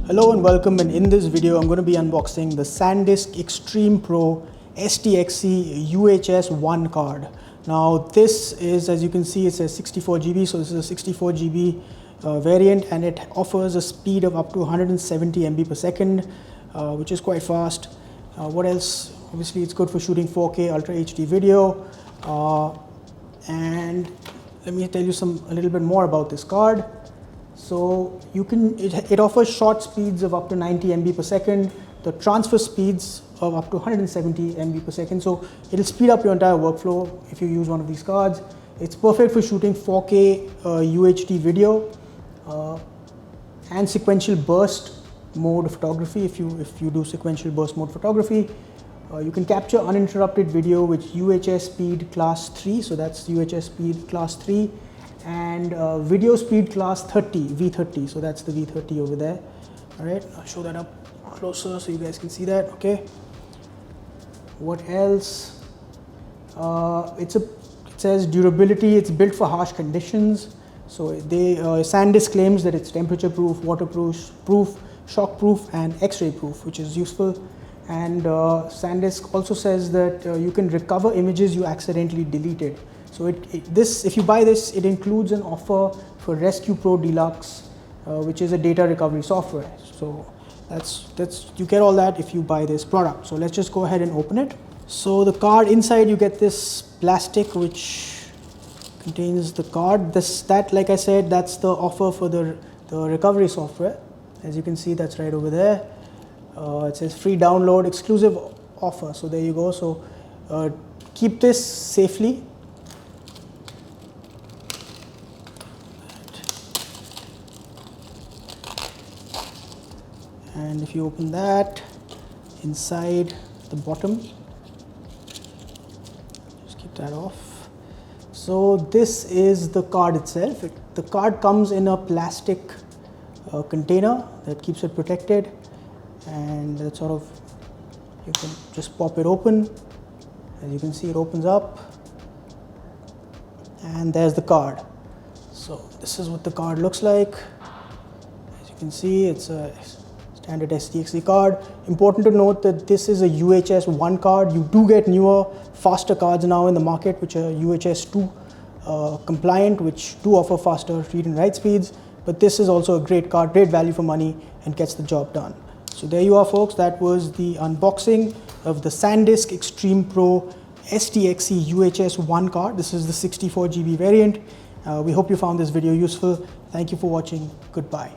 Hello and welcome, and in this video I'm going to be unboxing the SanDisk Extreme Pro SDXC UHS 1 card. Now this is, as you can see, it says 64 GB, so this is a 64 GB variant, and it offers a speed of up to 170 MB per second, which is quite fast. What else? Obviously it's good for shooting 4K Ultra HD video, and let me tell you a little bit more about this card. So it offers short speeds of up to 90 MB per second, the transfer speeds of up to 170 MB per second. So it'll speed up your entire workflow if you use one of these cards. It's perfect for shooting 4K UHD video and sequential burst mode photography. If you do sequential burst mode photography, you can capture uninterrupted video with UHS speed class 3. So that's UHS speed class 3. And video speed class 30, V30, so that's the V30 over there. All right, I'll show that up closer so you guys can see that. Okay, what else? It says durability, it's built for harsh conditions. So SanDisk claims that it's temperature proof, waterproof, shock proof, and X-ray proof, which is useful. And SanDisk also says that you can recover images you accidentally deleted. So if you buy this, it includes an offer for Rescue Pro Deluxe, which is a data recovery software. So you get all that if you buy this product. So let's just go ahead and open it. So the card inside, you get this plastic which contains the card. That, like I said, that's the offer for the recovery software. As you can see, that's right over there. It says free download, exclusive offer. So there you go. So keep this safely. And if you open that, inside the bottom, just keep that off. So this is the card itself. The card comes in a plastic container that keeps it protected, and that sort of, you can just pop it open. As you can see, it opens up, and there's the card. So this is what the card looks like. As you can see, it's a standard SDXC card. Important to note that this is a UHS 1 card. You do get newer, faster cards now in the market, which are UHS 2 compliant, which do offer faster read and write speeds. But this is also a great card, great value for money, and gets the job done. So there you are, folks. That was the unboxing of the SanDisk Extreme Pro SDXC UHS 1 card. This is the 64 GB variant. We hope you found this video useful. Thank you for watching. Goodbye.